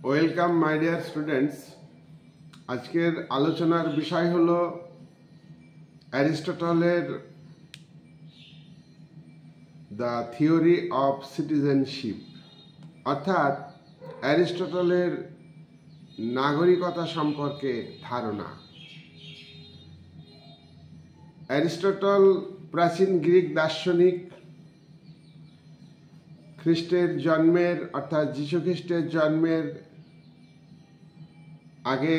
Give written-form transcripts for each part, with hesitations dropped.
Welcome my dear students. আজকের আলোচনার বিষয় হলো অ্যারিস্টটলের দ্য থিওরি অফ সিটিজেনশিপ, অর্থাৎ অ্যারিস্টটলের নাগরিকতা সম্পর্কে ধারণা। অ্যারিস্টটল প্রাচীন গ্রিক দার্শনিক। খ্রিস্টের জন্মের অর্থাৎ যীশু খ্রিস্টের জন্মের আগে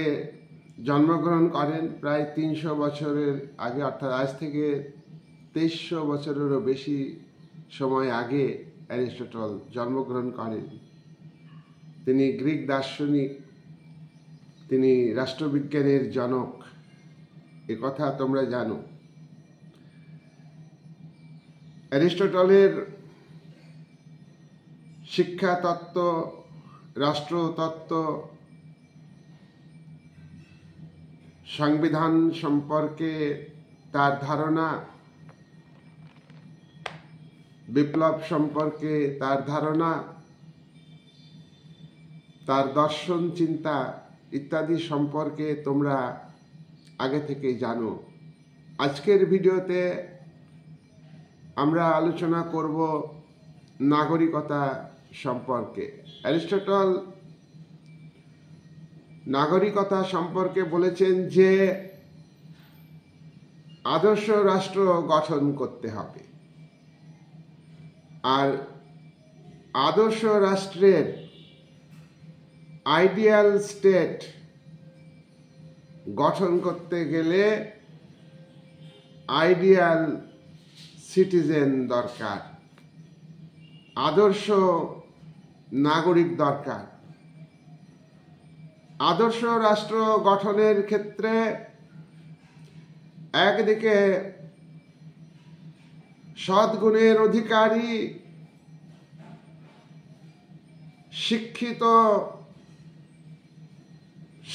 জন্মগ্রহণ করেন, প্রায় 300 বছরের আগে, অর্থাৎ আজ থেকে 2300 বছরেরও বেশি সময় আগে অ্যারিস্টটল জন্মগ্রহণ করেন। তিনি গ্রিক দার্শনিক, তিনি রাষ্ট্রবিজ্ঞানের জনক, এ কথা তোমরা জানো। অ্যারিস্টটলের শিক্ষা তত্ত্ব, রাষ্ট্রতত্ত্ব, সংবিধান সম্পর্কে তার ধারণা, বিপ্লব সম্পর্কে তার ধারণা, তার দর্শন চিন্তা ইত্যাদি সম্পর্কে তোমরা আগে থেকেই জানো। আজকের ভিডিওতে আমরা আলোচনা করব নাগরিকতা সম্পর্কে। অ্যারিস্টটল নাগরিকতা সম্পর্কে বলেছেন যে আদর্শ রাষ্ট্র গঠন করতে হবে, আর আদর্শ রাষ্ট্রের আইডিয়াল স্টেট গঠন করতে গেলে আইডিয়াল সিটিজেন দরকার, আদর্শ নাগরিক দরকার। আদর্শ রাষ্ট্র গঠনের ক্ষেত্রে একদিকে সদ্গুণের অধিকারী শিক্ষিত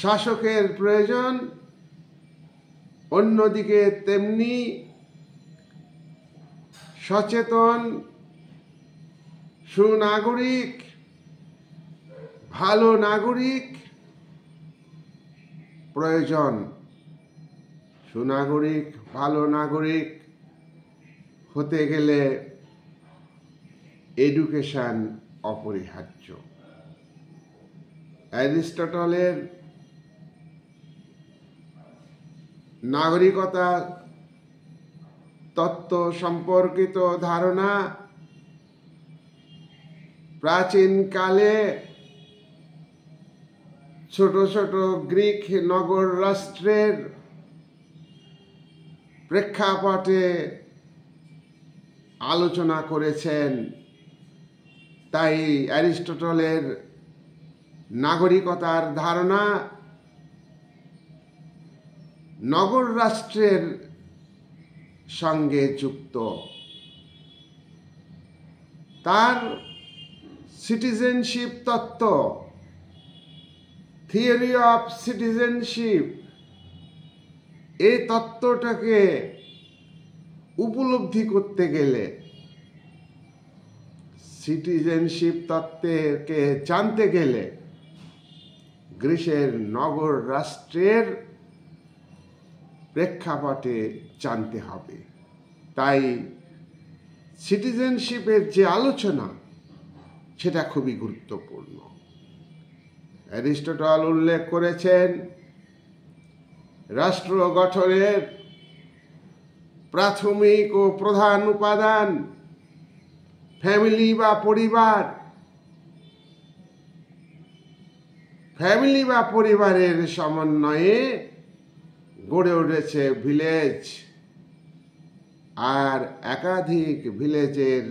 শাসকের প্রয়োজন, অন্যদিকে তেমনি সচেতন সুনাগরিক, ভালো নাগরিক প্রয়োজন। সুনাগরিক, ভালো নাগরিক হতে গেলে এডুকেশন অপরিহার্য। অ্যারিস্টটলের নাগরিকতা তত্ত্ব সম্পর্কিত ধারণা প্রাচীনকালে ছোট ছোট গ্রিক নগর রাষ্ট্রের প্রেক্ষাপটে আলোচনা করেছেন। তাই অ্যারিস্টটলের নাগরিকতার ধারণা নগর রাষ্ট্রের সঙ্গে যুক্ত। তার সিটিজেনশিপ তত্ত্ব, থিওরি অফ সিটিজেনশিপ, এই তত্ত্বটাকে উপলব্ধি করতে গেলে, সিটিজেনশিপ তত্ত্বকে জানতে গেলে গ্রিসের নগর রাষ্ট্রের প্রেক্ষাপটে জানতে হবে। তাই সিটিজেনশিপের যে আলোচনা, সেটা খুবই গুরুত্বপূর্ণ। অ্যারিস্টটল উল্লেখ করেছেন রাষ্ট্র গঠনের প্রাথমিক ও প্রধান উপাদান ফ্যামিলি বা পরিবার। ফ্যামিলি বা পরিবারের সমন্বয়ে গড়ে উঠেছে ভিলেজ, আর একাধিক ভিলেজের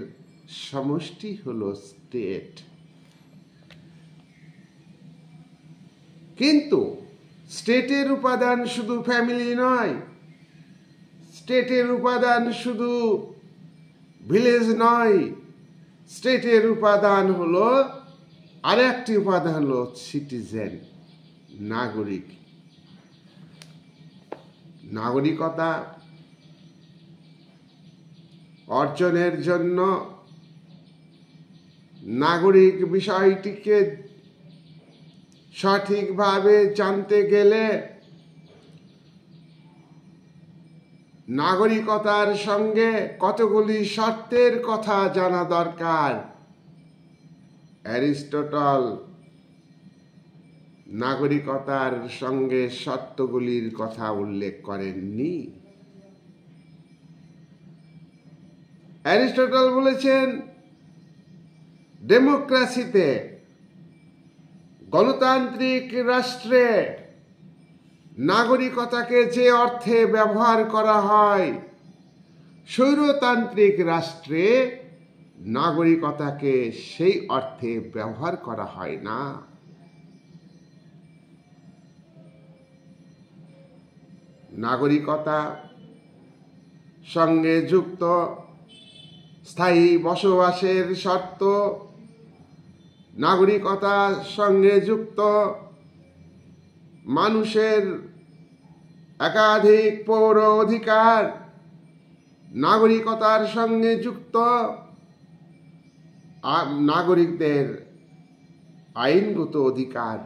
সমষ্টি হলো স্টেট। কিন্তু স্টেটের উপাদান শুধু ফ্যামিলি নয়, স্টেটের উপাদান শুধু ভিলেজ নয়, স্টেটের উপাদান হলো আরেকটি উপাদান হলো সিটিজেন, নাগরিক। নাগরিকতা অর্জনের জন্য নাগরিক বিষয়টিকে সঠিকভাবে জানতে গেলে নাগরিকতার সঙ্গে কতগুলি শর্তের কথা জানা দরকার। অ্যারিস্টটল নাগরিকতার সঙ্গে শর্তগুলির কথা উল্লেখ করেননি। অ্যারিস্টটল বলেছেন, ডেমোক্রেসিতে, গণতান্ত্রিক রাষ্ট্রে নাগরিকতাকে যে অর্থে ব্যবহার করা হয়, স্বৈরতান্ত্রিক রাষ্ট্রে নাগরিকতাকে সেই অর্থে ব্যবহার করা হয় না। নাগরিকতা সঙ্গে যুক্ত স্থায়ী বসবাসের শর্ত, নাগরিকতার সঙ্গে যুক্ত মানুষের একাধিক পৌর অধিকার, নাগরিকতার সঙ্গে যুক্ত নাগরিকদের আইনগত অধিকার,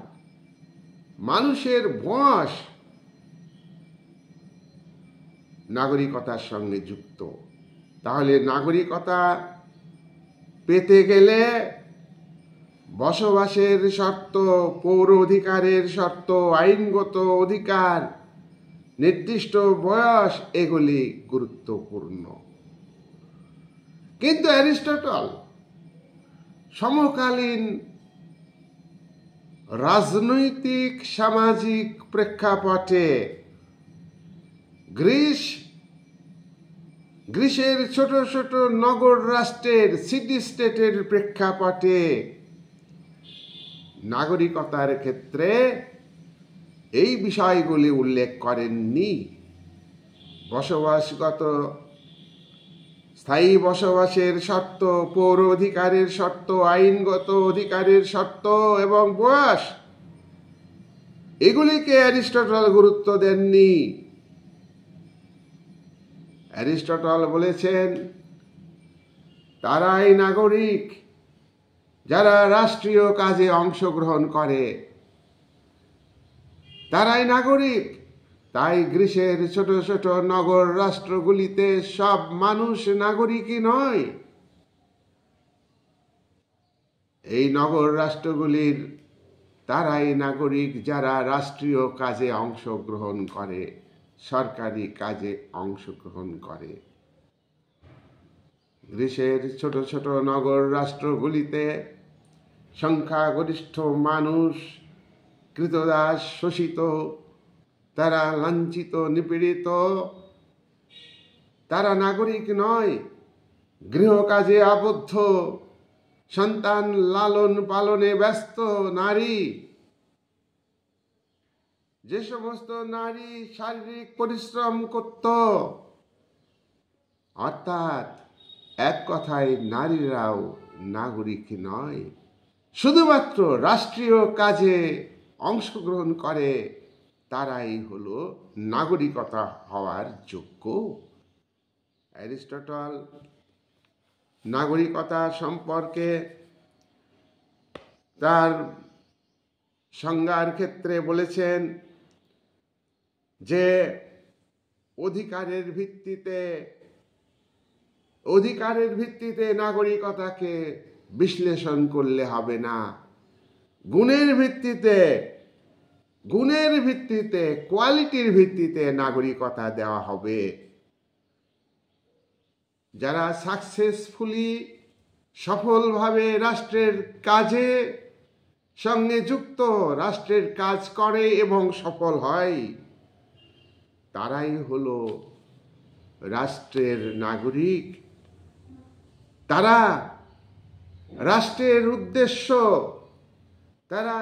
মানুষের বয়স নাগরিকতার সঙ্গে যুক্ত। তাহলে নাগরিকতা পেতে গেলে বসবাসের শর্ত, পৌর অধিকারের শর্ত, আইনগত অধিকার, নির্দিষ্ট বয়স, এগুলি গুরুত্বপূর্ণ। কিন্তু অ্যারিস্টটল সমকালীন রাজনৈতিক সামাজিক প্রেক্ষাপটে গ্রিসের ছোট ছোট নগর রাষ্ট্রের, সিটি স্টেটের প্রেক্ষাপটে নাগরিকতার ক্ষেত্রে এই বিষয়গুলি উল্লেখ করেননি। বসবাসগত স্থায়ী বসবাসের শর্ত, পৌর অধিকারের শর্ত, আইনগত অধিকারের শর্ত এবং বয়স, এগুলিকে অ্যারিস্টটল গুরুত্ব দেননি। অ্যারিস্টটল বলেছেন, তারাই নাগরিক যারা রাষ্ট্রীয় কাজে অংশগ্রহণ করে, তারাই নাগরিক। তাই গ্রিসের ছোট ছোট নগর রাষ্ট্রগুলিতে সব মানুষ নাগরিকই নয়। এই নগর রাষ্ট্রগুলির তারাই নাগরিক যারা রাষ্ট্রীয় কাজে অংশগ্রহণ করে, সরকারি কাজে অংশগ্রহণ করে। গ্রিসের ছোট ছোট নগর রাষ্ট্রগুলিতে সংখ্যাগরিষ্ঠ মানুষ কৃতদাস, শোষিত, তারা লাঞ্ছিত, নিপীড়িত, তারা নাগরিক নয়। গৃহকাজে আবদ্ধ, সন্তান লালন পালনে ব্যস্ত নারী, যে সমস্ত নারী শারীরিক পরিশ্রম করত, অর্থাৎ এক কথায় নারীরাও নাগরিক নয়। শুধুমাত্র রাষ্ট্রীয় কাজে অংশগ্রহণ করে তারাই হলো নাগরিকতা হওয়ার যোগ্য। অ্যারিস্টটল নাগরিকতা সম্পর্কে তার সংজ্ঞার ক্ষেত্রে বলেছেন যে অধিকারের ভিত্তিতে নাগরিকতাকে বিশ্লেষণ করলে হবে না। গুণের ভিত্তিতে কোয়ালিটির ভিত্তিতে নাগরিকতা দেওয়া হবে। যারা সাকসেসফুলি, সফলভাবে রাষ্ট্রের কাজে সঙ্গে যুক্ত, রাষ্ট্রের কাজ করে এবং সফল হয়, তারাই হলো রাষ্ট্রের নাগরিক। তারা রাষ্ট্রের উদ্দেশ্য, তারা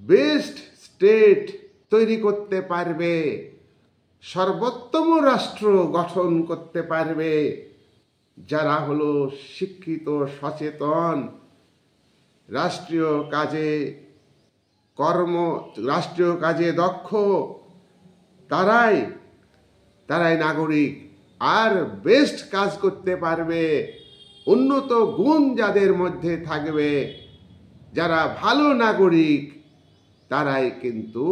বেস্ট স্টেট তৈরি করতে পারবে, সর্বোত্তম রাষ্ট্র গঠন করতে পারবে যারা হলো শিক্ষিত, সচেতন, রাষ্ট্রীয় কাজে দক্ষ, তারাই নাগরিক। আর বেস্ট কাজ করতে পারবে, উন্নত গুণ যাদের মধ্যে থাকবে, যারা ভালো নাগরিক তারাই কিন্তু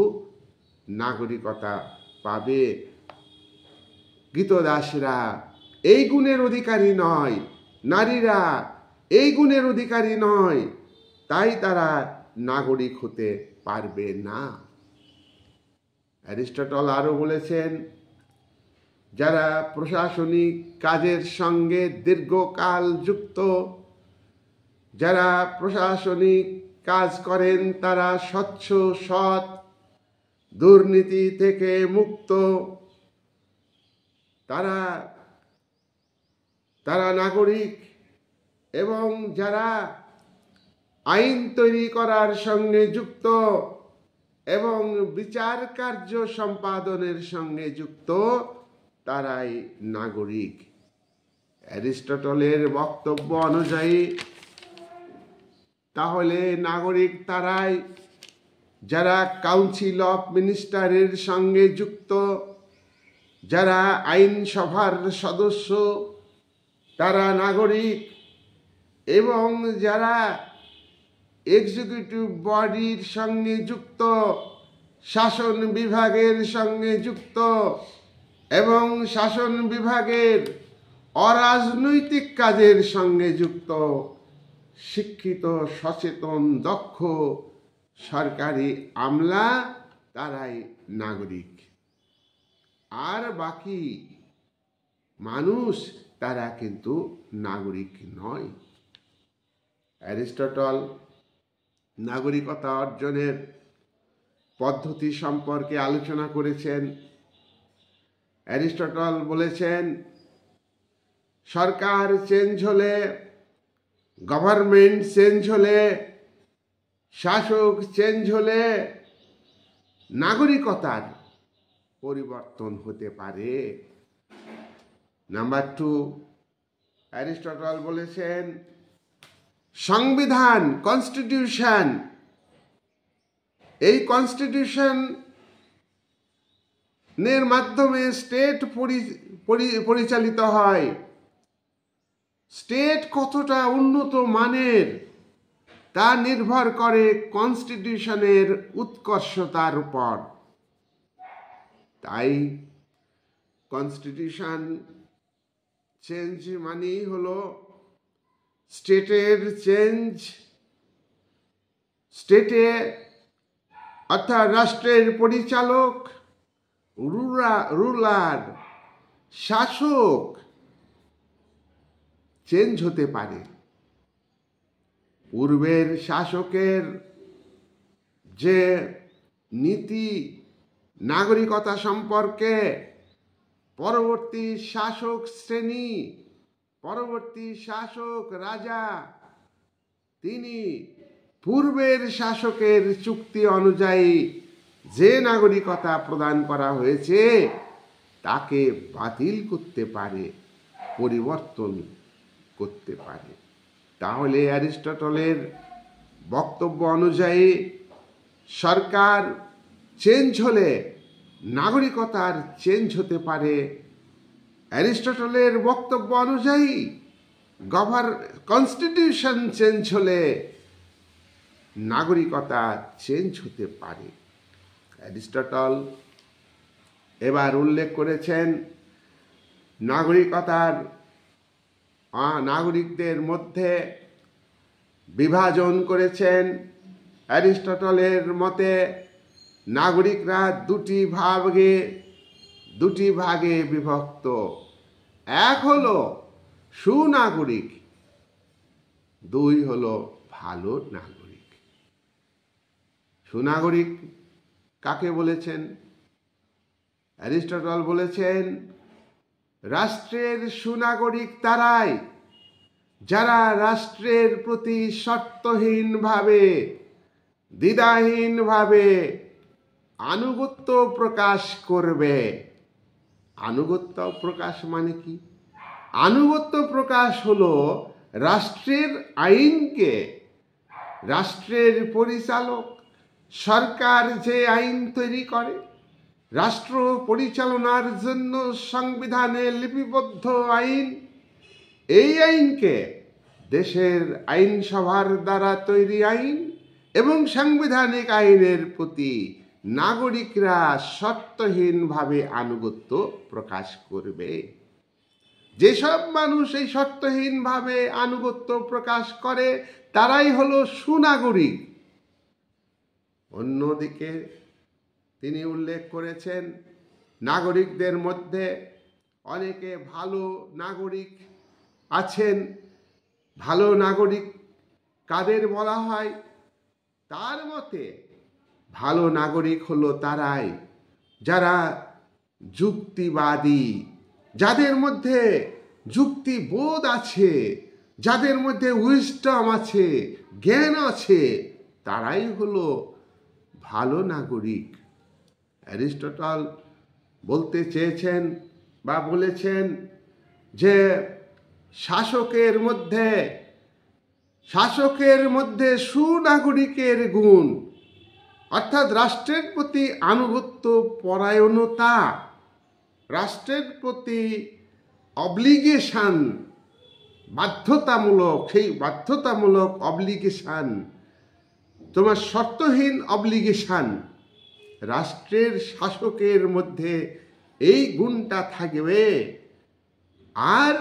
নাগরিকতা পাবে। গীতদাসরা এই গুণের অধিকারী নয়, নারীরা এই গুণের অধিকারী নয়, তাই তারা নাগরিক হতে পারবে না। অ্যারিস্টটল আরো বলেছেন, যারা প্রশাসনিক কাজের সঙ্গে দীর্ঘকাল যুক্ত, যারা প্রশাসনিক কাজ করেন তারা স্বচ্ছ, সৎ, দুর্নীতি থেকে মুক্ত, তারা নাগরিক। এবং যারা আইন তৈরি করার সঙ্গে যুক্ত এবং বিচার কার্য সম্পাদনের সঙ্গে যুক্ত, তারাই নাগরিক। অ্যারিস্টটলের বক্তব্য অনুযায়ী তাহলে নাগরিক তারাই যারা কাউন্সিল অফ মিনিস্টারের সঙ্গে যুক্ত, যারা আইনসভার সদস্য তারা নাগরিক, এবং যারা এক্সিকিউটিভ বডির সঙ্গে যুক্ত, শাসন বিভাগের সঙ্গে যুক্ত এবং শাসন বিভাগের অরাজনৈতিক কাজের সঙ্গে যুক্ত, শিক্ষিত, সচেতন, দক্ষ সরকারি আমলা, তারাই নাগরিক। আর বাকি মানুষ তারা কিন্তু নাগরিক নয়। অ্যারিস্টটল নাগরিকতা অর্জনের পদ্ধতি সম্পর্কে আলোচনা করেছেন। অ্যারিস্টটল বলেছেন, সরকার চেঞ্জ হলে, গভর্নমেন্ট চেঞ্জ হলে, শাসক চেঞ্জ হলে নাগরিকতার পরিবর্তন হতে পারে। নাম্বার 2, অ্যারিস্টটল বলেছেন, সংবিধান, কনস্টিটিউশন, এই কনস্টিটিউশনের মাধ্যমে স্টেট পরিচালিত হয়। স্টেট কতটা উন্নত মানের তা নির্ভর করে কনস্টিটিউশনের উৎকর্ষতার উপর। তাই কনস্টিটিউশন চেঞ্জ মানেই হলো স্টেটের চেঞ্জ। স্টেটে অর্থাৎ রাষ্ট্রের পরিচালক, রুলার, শাসক চেঞ্জ হতে পারে। পূর্বের শাসকের যে নীতি নাগরিকতা সম্পর্কে পরবর্তী শাসক শ্রেণী, পরবর্তী শাসক রাজা, তিনি পূর্বের শাসকের চুক্তি অনুযায়ী যে নাগরিকতা প্রদান করা হয়েছে তাকে বাতিল করতে পারে, পরিবর্তন করতে পারে। তাহলে অ্যারিস্টটলের বক্তব্য অনুযায়ী সরকার চেঞ্জ হলে নাগরিকতার চেঞ্জ হতে পারে। অ্যারিস্টটলের বক্তব্য অনুযায়ী কনস্টিটিউশন চেঞ্জ হলে নাগরিকতা চেঞ্জ হতে পারে। অ্যারিস্টটল এবার উল্লেখ করেছেন নাগরিকদের মধ্যে বিভাজন করেছেন। অ্যারিস্টটলের মতে নাগরিকরা দুটি ভাগে বিভক্ত। এক হলো সুনাগরিক, 2 হলো ভালো নাগরিক। সুনাগরিক কাকে বলেছেন? অ্যারিস্টটল বলেছেন, রাষ্ট্রের সুনাগরিক তারাই যারা রাষ্ট্রের প্রতি শর্তহীনভাবে, দ্বিধাহীনভাবে আনুগত্য প্রকাশ করবে। আনুগত্য প্রকাশ মানে কি? আনুগত্য প্রকাশ হলো রাষ্ট্রের আইনকে, রাষ্ট্রের পরিচালক সরকার যে আইন তৈরি করে, রাষ্ট্র পরিচালনার জন্য সংবিধানে লিপিবদ্ধ আইন, এই আইনকে দেশের আইনসভার দ্বারা তৈরি আইন এবং সাংবিধানিক আইনের প্রতি নাগরিকরা শর্তহীনভাবে আনুগত্য প্রকাশ করবে। যেসব মানুষ এই শর্তহীনভাবে আনুগত্য প্রকাশ করে তারাই হলো সুনাগরিক। অন্যদিকে তিনি উল্লেখ করেছেন, নাগরিকদের মধ্যে অনেকে ভালো নাগরিক আছেন। ভালো নাগরিক কাদের বলা হয়? তার মতে ভালো নাগরিক হলো তারাই যারা যুক্তিবাদী, যাদের মধ্যে যুক্তিবোধ আছে, যাদের মধ্যে উইজডম আছে, জ্ঞান আছে, তারাই হলো ভালো নাগরিক। অ্যারিস্টটল বলতে চেয়েছেন বা বলেছেন যে শাসকের মধ্যে সুনাগরিকের গুণ, অর্থাৎ রাষ্ট্রের প্রতি আনুগত্য পরায়ণতা, রাষ্ট্রের প্রতি অব্লিগেশন, বাধ্যতামূলক, সেই বাধ্যতামূলক অব্লিগেশন, তোমার শর্তহীন অব্লিগেশন, রাষ্ট্রের শাসকের মধ্যে এই গুণটা থাকবে। আর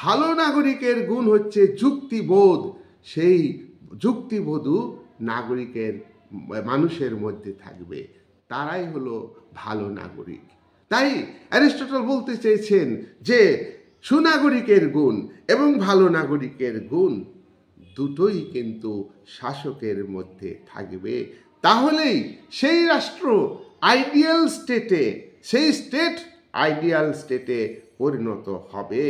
ভালো নাগরিকের গুণ হচ্ছে যুক্তিবোধ, সেই যুক্তিবোধও নাগরিকের মানুষের মধ্যে থাকবে, তারাই হলো ভালো নাগরিক। তাই অ্যারিস্টটল বলতে চেয়েছেন যে সুনাগরিকের গুণ এবং ভালো নাগরিকের গুণ দুটোই কিন্তু শাসকের মধ্যে থাকবে। তাহলেই সেই রাষ্ট্র আইডিয়াল স্টেটে, সেই স্টেট আইডিয়াল স্টেটে পরিণত হবে।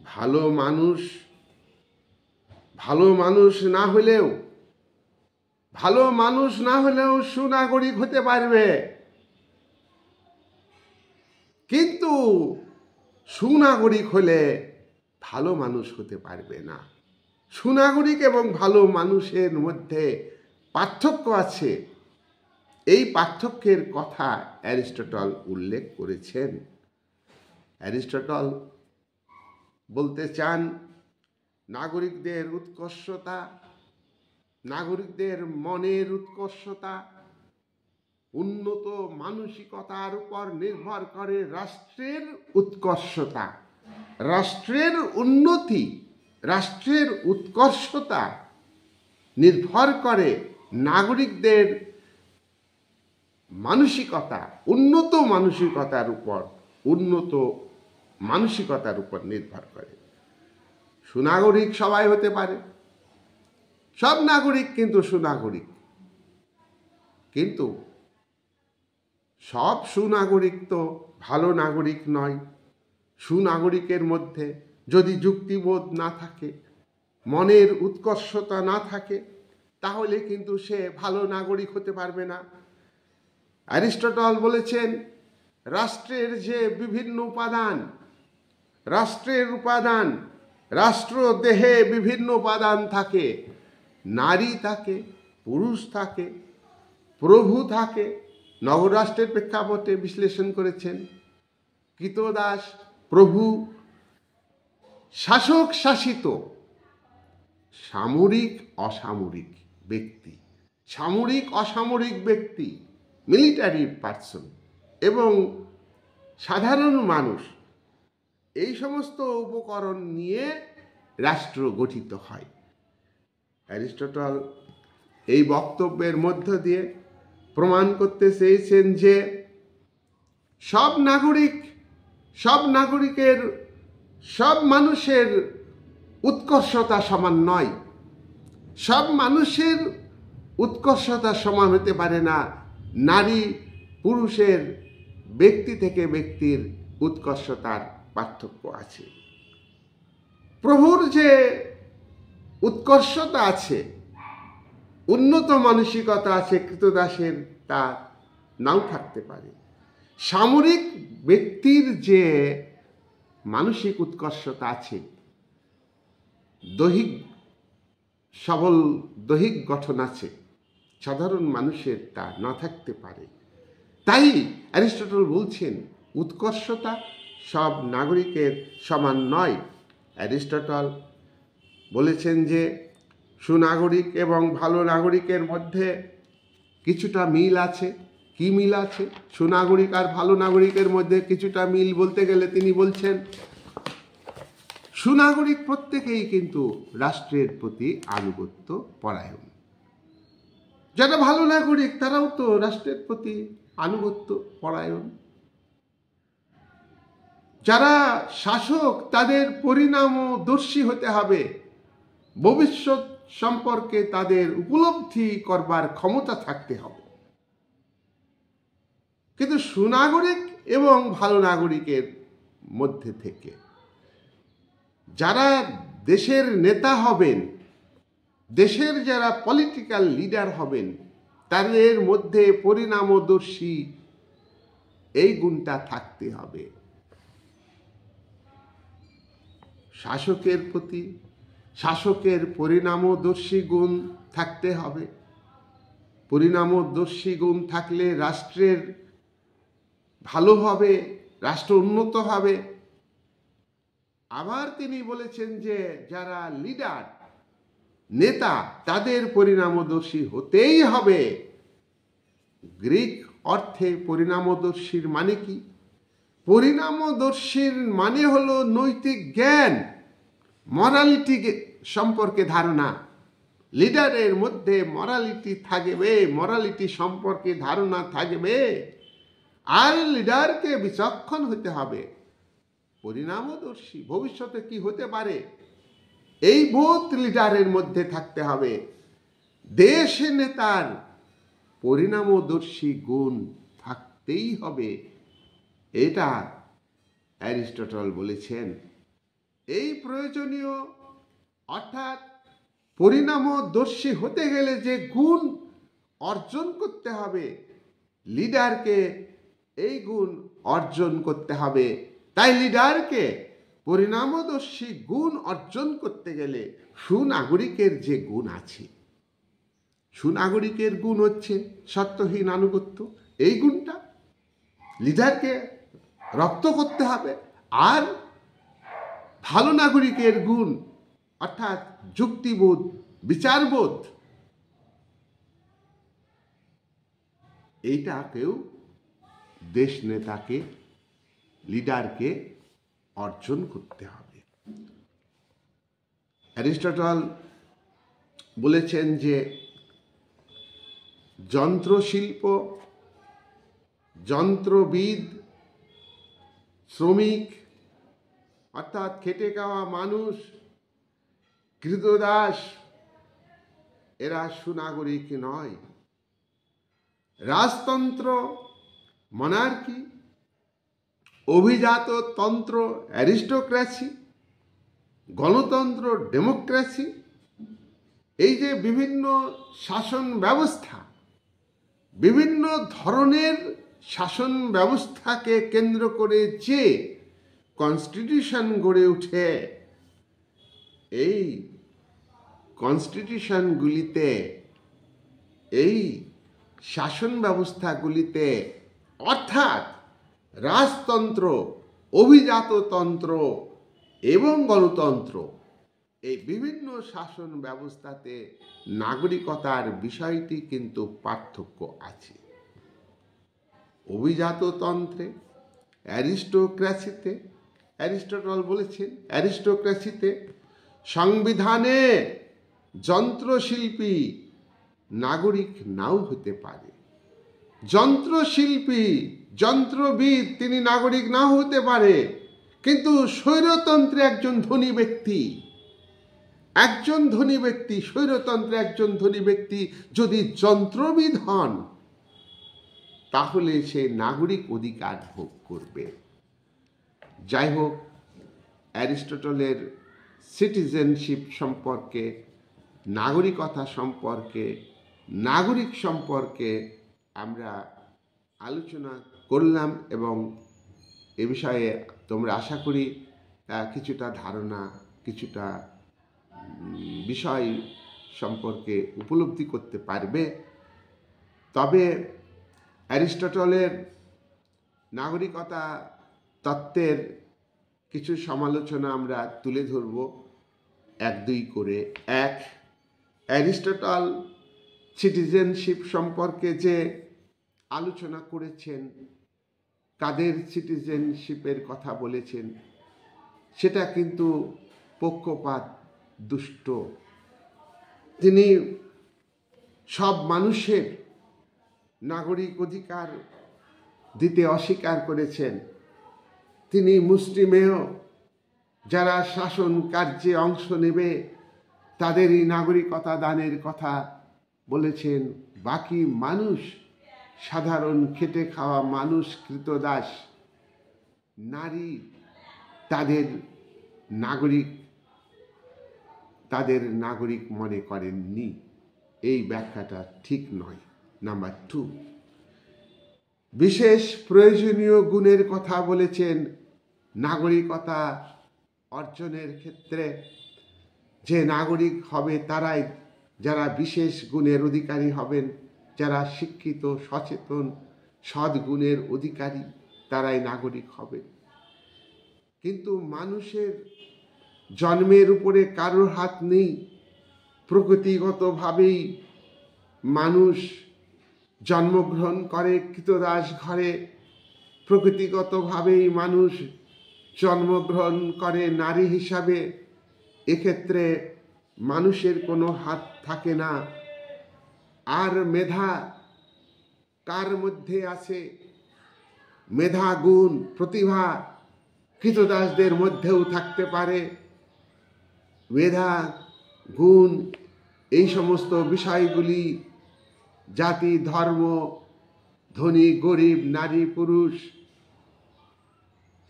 ভালো মানুষ না হলেও সুনাগরিক হতে পারবে, কিন্তু সুনাগরিক হলে ভালো মানুষ হতে পারবে না। সুনাগরিক এবং ভালো মানুষের মধ্যে পার্থক্য আছে। এই পার্থক্যের কথা অ্যারিস্টটল উল্লেখ করেছেন। অ্যারিস্টটল বলতে চান, নাগরিকদের উৎকর্ষতা, নাগরিকদের মনের উৎকর্ষতা, উন্নত মানসিকতার উপর নির্ভর করে রাষ্ট্রের উৎকর্ষতা। রাষ্ট্রের উন্নতি, রাষ্ট্রের উৎকর্ষতা নির্ভর করে নাগরিকদের মানসিকতা, উন্নত মানসিকতার উপর নির্ভর করে। সুনাগরিক সবাই হতে পারে, সব নাগরিক কিন্তু সুনাগরিক, কিন্তু সব সুনাগরিক তো ভালো নাগরিক নয়। সুনাগরিকের মধ্যে যদি যুক্তিবোধ না থাকে, মনের উৎকর্ষতা না থাকে, তাহলে কিন্তু সে ভালো নাগরিক হতে পারবে না। অ্যারিস্টটল বলেছেন, রাষ্ট্রের যে বিভিন্ন উপাদান, রাষ্ট্র দেহে বিভিন্ন উপাদান থাকে, নারী থাকে, পুরুষ থাকে, প্রভু থাকে। নবরাষ্ট্রের প্রেক্ষাপটে বিশ্লেষণ করেছেন কৃতদাস, প্রভু, শাসক শাসিত, সামরিক অসামরিক ব্যক্তি, সামরিক অসামরিক ব্যক্তি, মিলিটারি পার্সন এবং সাধারণ মানুষ, এই সমস্ত উপকরণ নিয়ে রাষ্ট্র গঠিত হয়। অ্যারিস্টটল এই বক্তব্যের মধ্য দিয়ে প্রমাণ করতে চেয়েছেন যে সব মানুষের উৎকর্ষতা সমান নয়। সব মানুষের উৎকর্ষতা সমান হতে পারে না। নারী পুরুষের, ব্যক্তি থেকে ব্যক্তির উৎকর্ষতার পার্থক্য আছে। প্রভুর যে উৎকর্ষতা আছে, উন্নত মানসিকতা আছে, কৃতদাসের তা নাও থাকতে পারে। সামরিক ব্যক্তির যে মানসিক উৎকর্ষতা আছে, দৈহিক গঠন আছে, সাধারণ মানুষের তা না থাকতে পারে। তাই অ্যারিস্টটল বলছেন উৎকর্ষতা সব নাগরিকের সমান নয়। অ্যারিস্টটল বলেছেন যে সুনাগরিক এবং ভালো নাগরিকের মধ্যে কিছুটা মিল আছে। কি মিল আছে? সুনাগরিক আর ভালো নাগরিকের মধ্যে কিছুটা মিল বলতে গেলে তিনি বলছেন সুনাগরিক প্রত্যেকেই কিন্তু রাষ্ট্রের প্রতি আনুগত্য পরায়ণ। যারা ভালো নাগরিক তারাও তো রাষ্ট্রের প্রতি আনুগত্য পরায়ণ। যারা শাসক তাদের পরিণামদর্শী হতে হবে, ভবিষ্যৎ সম্পর্কে তাদের উপলব্ধি করবার ক্ষমতা থাকতে হবে। কিন্তু সুনাগরিক এবং ভালো নাগরিকের মধ্যে থেকে যারা দেশের নেতা হবেন, দেশের যারা পলিটিক্যাল লিডার হবেন, তাদের মধ্যে পরিণামদর্শী এই গুণটা থাকতে হবে। শাসকের প্রতি শাসকের পরিণামদর্শী গুণ থাকতে হবে। পরিণামদর্শী গুণ থাকলে রাষ্ট্রের ভালো হবে, রাষ্ট্র উন্নত হবে। আবার তিনি বলেছেন যে যারা লিডার, নেতা, তাদের পরিণামদর্শী হতেই হবে। গ্রিক অর্থে পরিণামদর্শীর মানে কি? পরিণামদর্শীর মানে হলো নৈতিক জ্ঞান, মরালিটি সম্পর্কে ধারণা। লিডারের মধ্যে মরালিটি থাকবে, মরালিটি সম্পর্কে ধারণা থাকবে, আর লিডারকে বিচক্ষণ হতে হবে, পরিণামদর্শী, ভবিষ্যতে কি হতে পারে এই বোধ লিডারের মধ্যে থাকতে হবে। দেশ নেতার পরিণামদর্শী গুণ থাকতেই হবে, এটা অ্যারিস্টটল বলেছেন। এই প্রয়োজনীয়, অর্থাৎ পরিণামদর্শী হতে গেলে যে গুণ অর্জন করতে হবে, লিডারকে এই গুণ অর্জন করতে হবে। তাই লিডারকে পরিণামদর্শী গুণ অর্জন করতে গেলে সুনাগরিকের যে গুণ আছে, সুনাগরিকের গুণ হচ্ছে সত্যহীন আনুগত্য, এই গুণটা লিডারকে রপ্ত করতে হবে। আর ভালো নাগরিকের গুণ অর্থাৎ যুক্তিবোধ, বিচারবোধ, এইটাকেও দেশ নেতাকে, লিডারকে অর্জন করতে হবে। অ্যারিস্টটল বলেছেন যে যন্ত্রশিল্প, যন্ত্রবিদ, শ্রমিক অর্থাৎ খেটে খাওয়া মানুষ, কৃতদাস, এরা সুনাগরিক নয়। রাজতন্ত্র, মনার্কি, অভিজাত তন্ত্র, অ্যারিস্টোক্রেসি, গণতন্ত্র, ডেমোক্রেসি, এই যে বিভিন্ন শাসন ব্যবস্থা, বিভিন্ন ধরনের শাসন ব্যবস্থাকে কেন্দ্র করে যে কনস্টিটিউশন গড়ে উঠে, এই কনস্টিটিউশনগুলিতে, এই শাসন ব্যবস্থাগুলিতে অর্থাৎ রাজতন্ত্র, অভিজাততন্ত্র এবং গণতন্ত্র, এই বিভিন্ন শাসন ব্যবস্থাতে নাগরিকতার বিষয়টি কিন্তু পার্থক্য আছে। অভিজাততন্ত্রে, অ্যারিস্টোক্রেসিতে, অ্যারিস্টটল বলেছেন অ্যারিস্টোক্রেসিতে সংবিধানে যন্ত্রশিল্পী নাগরিক নাও হতে পারে। যন্ত্রশিল্পী, যন্ত্রবিদ তিনি নাগরিক নাও হতে পারে, কিন্তু স্বৈরতন্ত্রে একজন ধনী ব্যক্তি, একজন ধনী ব্যক্তি, স্বৈরতন্ত্রে একজন ধনী ব্যক্তি যদি যন্ত্রবিদ হন, তাহলে সে নাগরিক অধিকার ভোগ করবে। যাই হোক, অ্যারিস্টটলের সিটিজেনশিপ সম্পর্কে, নাগরিকতা সম্পর্কে, নাগরিক সম্পর্কে আমরা আলোচনা করলাম এবং এ বিষয়ে তোমরা আশা করি কিছুটা ধারণা, কিছুটা বিষয় সম্পর্কে উপলব্ধি করতে পারবে। তবে অ্যারিস্টটলের নাগরিকতা তত্ত্বের কিছু সমালোচনা আমরা তুলে ধরব এক দুই করে। এক, অ্যারিস্টটল সিটিজেনশিপ সম্পর্কে যে আলোচনা করেছেন, কাদের সিটিজেনশিপের কথা বলেছেন, সেটা কিন্তু পক্ষপাত দুষ্ট। তিনি সব মানুষের নাগরিক অধিকার দিতে অস্বীকার করেছেন। তিনি মুষ্টিমেয় যারা শাসন কার্যে অংশ নেবে তাদেরই নাগরিকতা দানের কথা বলেছেন। বাকি মানুষ, সাধারণ খেটে খাওয়া মানুষ, কৃতদাস নারী, তাদের নাগরিক মনে করেননি। এই ব্যাখ্যাটা ঠিক নয়। নাম্বার 2, বিশেষ প্রয়োজনীয় গুণের কথা বলেছেন নাগরিকতা অর্জনের ক্ষেত্রে। যে নাগরিক হবে তারাই যারা বিশেষ গুণের অধিকারী হবেন, যারা শিক্ষিত, সচেতন, সদ্গুণের অধিকারী, তারাই নাগরিক হবে। কিন্তু মানুষের জন্মের উপরে কারোর হাত নেই। প্রকৃতিগতভাবেই মানুষ জন্মগ্রহণ করে কৃতদাস ঘরে, প্রকৃতিগতভাবেই মানুষ জন্মগ্রহণ করে নারী হিসাবে। এক্ষেত্রে মানুষের কোনো হাত থাকে না। আর মেধা কার মধ্যে আছে? মেধা, গুণ, প্রতিভা কৃতদাসদের মধ্যেও থাকতে পারে। মেধা, গুণ, এই সমস্ত বিষয়গুলি জাতি, ধর্ম, ধনী, গরিব, নারী, পুরুষ,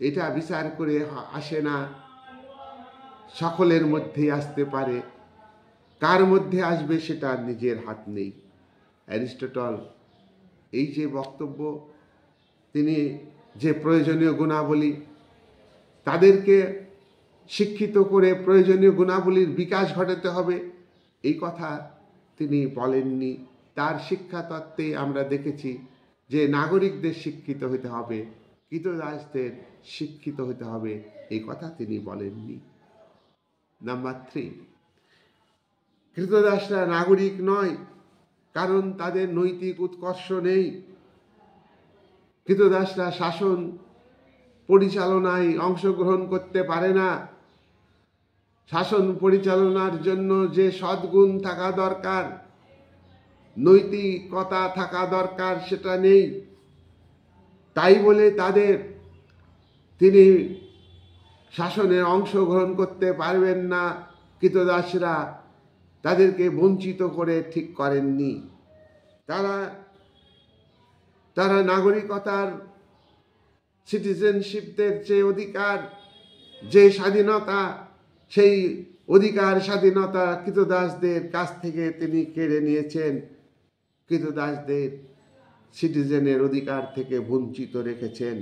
এটা বিচার করে আসে না। সকলের মধ্যেই আসতে পারে। কার মধ্যে আসবে সেটা নিজের হাত নেই। অ্যারিস্টটল এই যে বক্তব্য, তিনি যে প্রয়োজনীয় গুণাবলী, তাদেরকে শিক্ষিত করে প্রয়োজনীয় গুণাবলীর বিকাশ ঘটাতে হবে, এই কথা তিনি বলেননি। তার শিক্ষা তত্ত্বে আমরা দেখেছি যে নাগরিকদের শিক্ষিত হতে হবে, কৃতদাসদের শিক্ষিত হতে হবে, এই কথা তিনি বলেননি। নাম্বার 3, কৃতদাসরা নাগরিক নয় কারণ তাদের নৈতিক উৎকর্ষ নেই। কৃতদাসরা শাসন পরিচালনায় অংশগ্রহণ করতে পারে না। শাসন পরিচালনার জন্য যে সদ্গুণ থাকা দরকার, নৈতিকতা থাকা দরকার, সেটা নেই। তাই বলে তিনি শাসনে অংশগ্রহণ করতে পারবেন না। কৃতদাসরা তাদেরকে বঞ্চিত করে ঠিক করেননি। তারা নাগরিকতার, সিটিজেনশিপদের যে অধিকার, যে স্বাধীনতা, সেই অধিকার স্বাধীনতা কৃতদাসদের কাছ থেকে তিনি কেড়ে নিয়েছেন। কৃতদাসদের সিটিজেনের অধিকার থেকে বঞ্চিত রেখেছেন।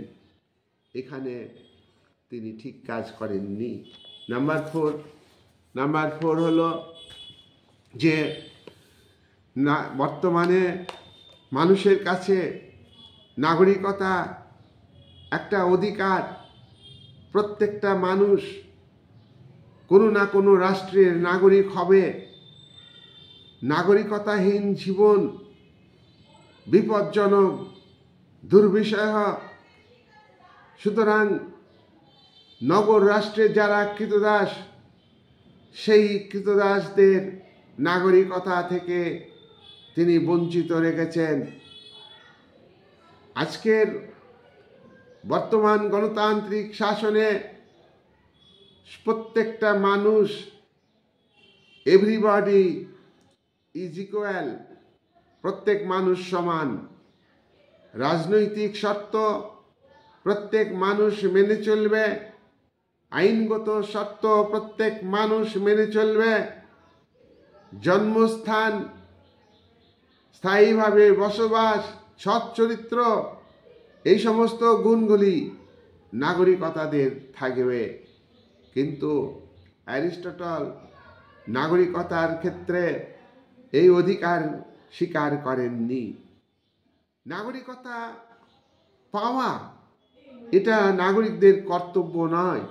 এখানে তিনি ঠিক কাজ করেননি। নাম্বার 4 হলো যে বর্তমানে মানুষের কাছে নাগরিকতা একটা অধিকার। প্রত্যেকটা মানুষ কোনো না কোনো রাষ্ট্রের নাগরিক হবে। নাগরিকতাহীন জীবন বিপজ্জনক, দুর্বিষহ। সুতরাং নগর রাষ্ট্রে যারা কৃতদাস, সেই কৃতদাসদের নাগরিকতা থেকে তিনি বঞ্চিত রেখেছেন। আজকের বর্তমান গণতান্ত্রিক শাসনে প্রত্যেকটা মানুষ, এভরিবডি ইজ ইকুয়াল, প্রত্যেক মানুষ সমান। রাজনৈতিক শর্ত প্রত্যেক মানুষ মেনে চলবে, আইনগত শর্ত প্রত্যেক মানুষ মেনে চলবে। জন্মস্থান, স্থায়ীভাবে বসবাস, সৎ চরিত্র, এই সমস্ত গুণগুলি নাগরিকতাদের থাকবে। কিন্তু অ্যারিস্টটল নাগরিকতার ক্ষেত্রে এই অধিকার স্বীকার করেননি। নাগরিকতা পাওয়া এটা নাগরিকদের কর্তব্য নয়,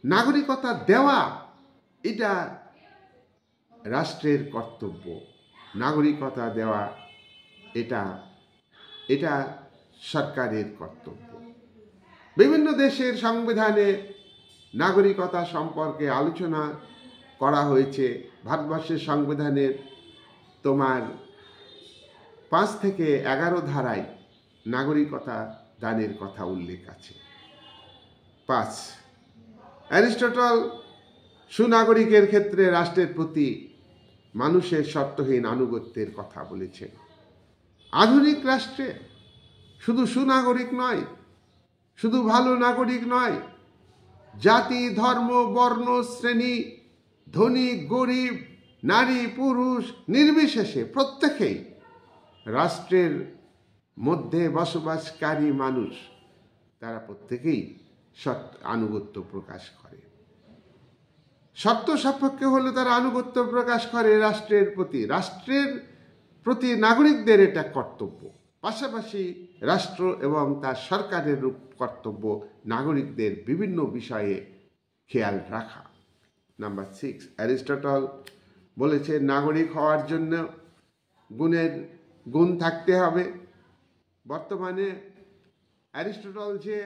নাগরিকতা দেওয়া এটা রাষ্ট্রের কর্তব্য। নাগরিকতা দেওয়া এটা এটা সরকারের কর্তব্য। বিভিন্ন দেশের সংবিধানে নাগরিকতা সম্পর্কে আলোচনা করা হয়েছে। ভারতবর্ষের সংবিধানের তোমার 5 থেকে 11 ধারায় নাগরিকতা দানের কথা উল্লেখ আছে। 5, অ্যারিস্টটল সুনাগরিকের ক্ষেত্রে রাষ্ট্রের প্রতি মানুষের শর্তহীন আনুগত্যের কথা বলেছেন। আধুনিক রাষ্ট্রে শুধু সুনাগরিক নয়, শুধু ভালো নাগরিক নয়, জাতি, ধর্ম, বর্ণ, শ্রেণী, ধনী, গরিব, নারী, পুরুষ নির্বিশেষে প্রত্যেকেই রাষ্ট্রের মধ্যে বসবাসকারী মানুষ, তারা প্রত্যেকেই আনুগত্য প্রকাশ করে। শর্ত সাপেক্ষে হলে তারা আনুগত্য প্রকাশ করে রাষ্ট্রের প্রতি নাগরিকদের এটা কর্তব্য। পাশাপাশি রাষ্ট্র এবং তার সরকারের কর্তব্য নাগরিকদের বিভিন্ন বিষয়ে খেয়াল রাখা। নাম্বার 6, অ্যারিস্টটল বলেছে নাগরিক হওয়ার জন্য গুণ থাকতে হবে। বর্তমানে অ্যারিস্টটল যে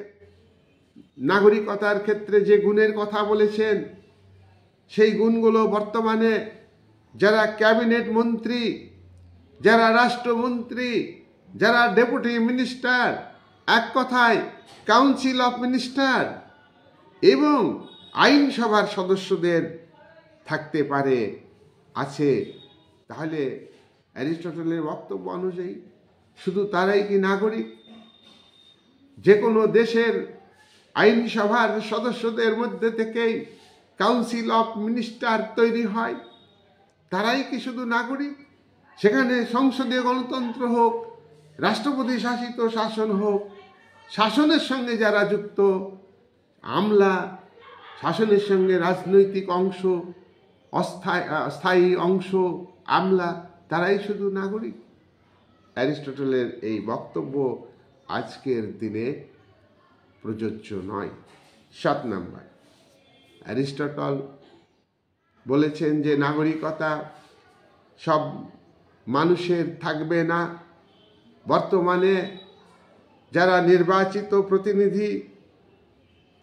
নাগরিকতার ক্ষেত্রে যে গুণের কথা বলেছেন, সেই গুণগুলো বর্তমানে যারা ক্যাবিনেট মন্ত্রী, যারা রাষ্ট্রমন্ত্রী, যারা ডেপুটি মিনিস্টার, এক কথায় কাউন্সিল অফ মিনিস্টার এবং আইনসভার সদস্যদের থাকতে পারে, আছে, তাহলে অ্যারিস্টটলের বক্তব্য অনুযায়ী শুধু তারাই কি নাগরিক? যে কোনো দেশের আইনসভার সদস্যদের মধ্যে থেকেই কাউন্সিল অফ মিনিস্টার তৈরি হয়, তারাই কি শুধু নাগরিক? সেখানে সংসদীয় গণতন্ত্র হোক, রাষ্ট্রপতি শাসিত শাসন হোক, শাসনের সঙ্গে যারা যুক্ত আমলা, শাসনের সঙ্গে রাজনৈতিক অংশ, অস্থায়ী অংশ আমলা, তারাই শুধু নাগরিক? অ্যারিস্টটলের এই বক্তব্য আজকের দিনে প্রযোজ্য নয়। 7 নম্বর, অ্যারিস্টটল বলেছেন যে নাগরিকতা সব মানুষের থাকবে না। বর্তমানে যারা নির্বাচিত প্রতিনিধি,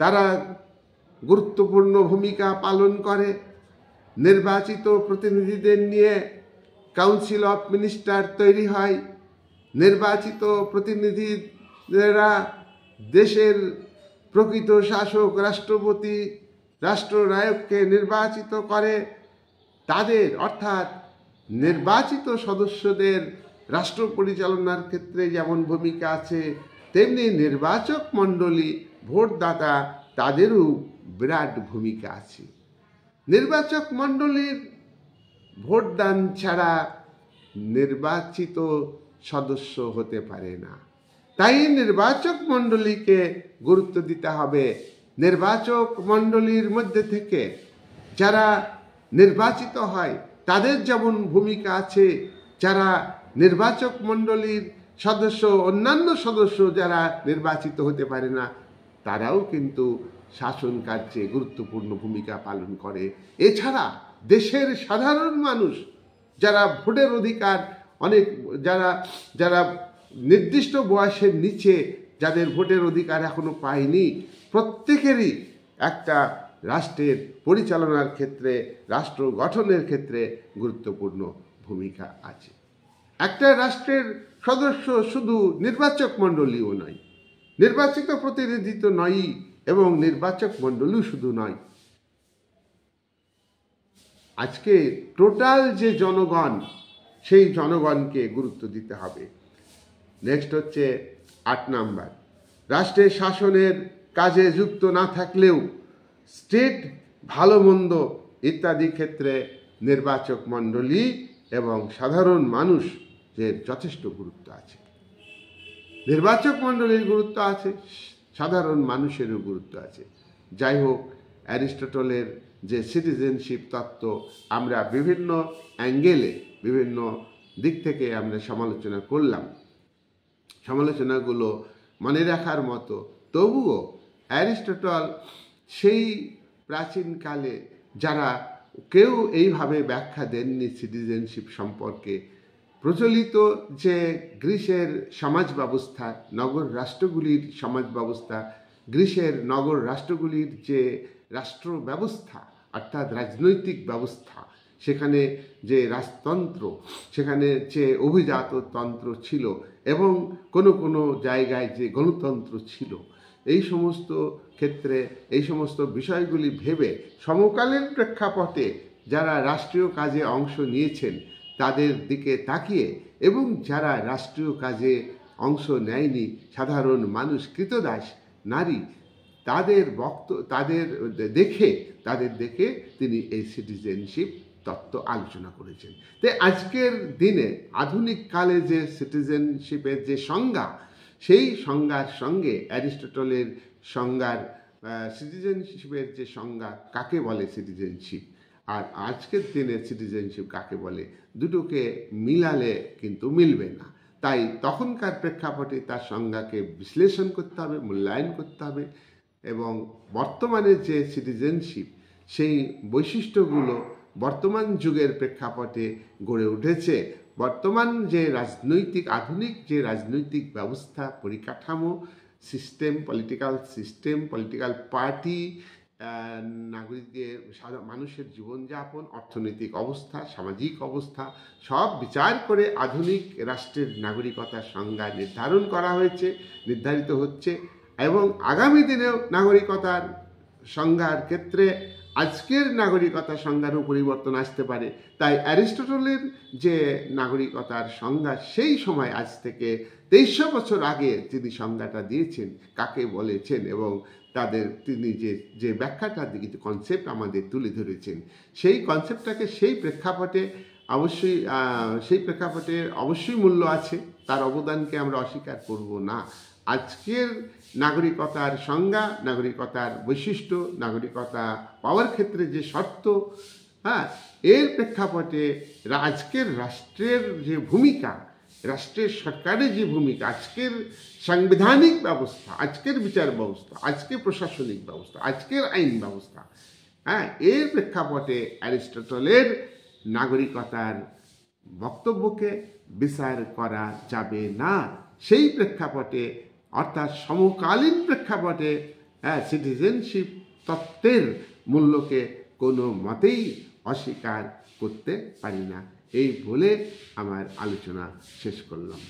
তারা গুরুত্বপূর্ণ ভূমিকা পালন করে। নির্বাচিত প্রতিনিধিদের নিয়ে কাউন্সিল অফ মিনিস্টার তৈরি হয়। নির্বাচিত প্রতিনিধিরা দেশের প্রকৃত শাসক রাষ্ট্রপতি, রাষ্ট্রনায়ককে নির্বাচিত করে। তাদের অর্থাৎ নির্বাচিত সদস্যদের রাষ্ট্র পরিচালনার ক্ষেত্রে যেমন ভূমিকা আছে, তেমনি নির্বাচক মণ্ডলী, ভোটদাতা, তাদেরও বিরাট ভূমিকা আছে। নির্বাচক মণ্ডলীর ভোটদান ছাড়া নির্বাচিত সদস্য হতে পারে না। তাই নির্বাচক মণ্ডলীকে গুরুত্ব দিতে হবে। নির্বাচক মণ্ডলীর মধ্যে থেকে যারা নির্বাচিত হয় তাদের যেমন ভূমিকা আছে, যারা নির্বাচক মণ্ডলীর সদস্য, অন্যান্য সদস্য যারা নির্বাচিত হতে পারে না, তারাও কিন্তু শাসন কার্যে গুরুত্বপূর্ণ ভূমিকা পালন করে। এছাড়া দেশের সাধারণ মানুষ যারা ভোটের অধিকার যারা নির্দিষ্ট বয়সের নিচে যাদের ভোটের অধিকার এখনো পায়নি, প্রত্যেকেরই একটা রাষ্ট্রের পরিচালনার ক্ষেত্রে, রাষ্ট্র গঠনের ক্ষেত্রে গুরুত্বপূর্ণ ভূমিকা আছে। একটা রাষ্ট্রের সদস্য শুধু নির্বাচক মণ্ডলীও নয়, নির্বাচিত প্রতিনিধি তো নয়ই, এবং নির্বাচক মণ্ডলীও শুধু নয়। আজকে টোটাল যে জনগণ, সেই জনগণকে গুরুত্ব দিতে হবে। নেক্সট হচ্ছে 8 নাম্বার, রাষ্ট্রের শাসনের কাজে যুক্ত না থাকলেও স্টেট ভালো মন্দ ইত্যাদি ক্ষেত্রে নির্বাচক মণ্ডলী এবং সাধারণ মানুষের যথেষ্ট গুরুত্ব আছে। নির্বাচক মণ্ডলীর গুরুত্ব আছে, সাধারণ মানুষেরও গুরুত্ব আছে। যাই হোক, অ্যারিস্টটলের যে সিটিজেনশিপ তত্ত্ব আমরা বিভিন্ন অ্যাঙ্গেলে, বিভিন্ন দিক থেকে আমরা সমালোচনা করলাম। সমালোচনাগুলো মনে রাখার মতো। তবুও অ্যারিস্টটল সেই প্রাচীনকালে যারা কেউ এইভাবে ব্যাখ্যা দেননি সিটিজেনশিপ সম্পর্কে। প্রচলিত যে গ্রিসের সমাজ ব্যবস্থা, নগর রাষ্ট্রগুলির সমাজ ব্যবস্থা, গ্রিসের নগর রাষ্ট্রগুলির যে রাষ্ট্র ব্যবস্থা অর্থাৎ রাজনৈতিক ব্যবস্থা, সেখানে যে রাজতন্ত্র, সেখানে যে অভিজাত তন্ত্র ছিল এবং কোনো কোনো জায়গায় যে গণতন্ত্র ছিল, এই সমস্ত ক্ষেত্রে এই সমস্ত বিষয়গুলি ভেবে সমকালীন প্রেক্ষাপটে যারা রাষ্ট্রীয় কাজে অংশ নিয়েছেন তাদের দিকে তাকিয়ে এবং যারা রাষ্ট্রীয় কাজে অংশ নেয়নি, সাধারণ মানুষ, কৃতদাস নারী, তাদের দেখে তিনি এই সিটিজেনশিপ তত্ত্ব আলোচনা করেছেন। তাই আজকের দিনে আধুনিক কালে যে সিটিজেনশিপের যে সংজ্ঞা, সেই সংজ্ঞার সঙ্গে অ্যারিস্টটলের সংজ্ঞার সিটিজেনশিপের যে সংজ্ঞা, কাকে বলে সিটিজেনশিপ আর আজকের দিনে সিটিজেনশিপ কাকে বলে, দুটোকে মিলালে কিন্তু মিলবে না। তাই তখনকার প্রেক্ষাপটে তার সংজ্ঞাকে বিশ্লেষণ করতে হবে, মূল্যায়ন করতে হবে এবং বর্তমানে যে সিটিজেনশিপ, সেই বৈশিষ্ট্যগুলো বর্তমান যুগের প্রেক্ষাপটে গড়ে উঠেছে। বর্তমান যে আধুনিক যে রাজনৈতিক ব্যবস্থা, পরিকাঠামো, সিস্টেম, পলিটিক্যাল পার্টি, নাগরিকদের, মানুষের জীবনযাপন, অর্থনৈতিক অবস্থা, সামাজিক অবস্থা সব বিচার করে আধুনিক রাষ্ট্রের নাগরিকতার সংজ্ঞা নির্ধারিত হচ্ছে এবং আগামী দিনেও নাগরিকতার সংজ্ঞার ক্ষেত্রে আজকের নাগরিকতা সংজ্ঞারও পরিবর্তন আসতে পারে। তাই অ্যারিস্টটলের যে নাগরিকতার সংজ্ঞা, সেই সময় আজ থেকে 2300 বছর আগে তিনি সংজ্ঞাটা দিয়েছেন, কাকে বলেছেন এবং তিনি যে ব্যাখ্যাটা দিকে যে কনসেপ্ট আমাদের তুলে ধরেছেন, সেই কনসেপ্টটাকে সেই প্রেক্ষাপটে অবশ্যই মূল্য আছে, তার অবদানকে আমরা অস্বীকার করব না। আজকের নাগরিকতার সংজ্ঞা, নাগরিকতার বৈশিষ্ট্য, নাগরিকতা পাওয়ার ক্ষেত্রে যে শর্ত, এর প্রেক্ষাপটে আজকের রাষ্ট্রের যে ভূমিকা, রাষ্ট্রের সরকারের যে ভূমিকা, আজকের সাংবিধানিক ব্যবস্থা, আজকের বিচার ব্যবস্থা, আজকের প্রশাসনিক ব্যবস্থা, আজকের আইন ব্যবস্থা, এর প্রেক্ষাপটে অ্যারিস্টটলের নাগরিকতার বক্তব্যকে বিচার করা যাবে না। সেই প্রেক্ষাপটে অর্থাৎ সমকালীন প্রেক্ষাপটে সিটিজেনশিপ তত্ত্বের মূল্যকে কোনো মতেই অস্বীকার করতে পারি না। এই বলে আমার আলোচনা শেষ করলাম।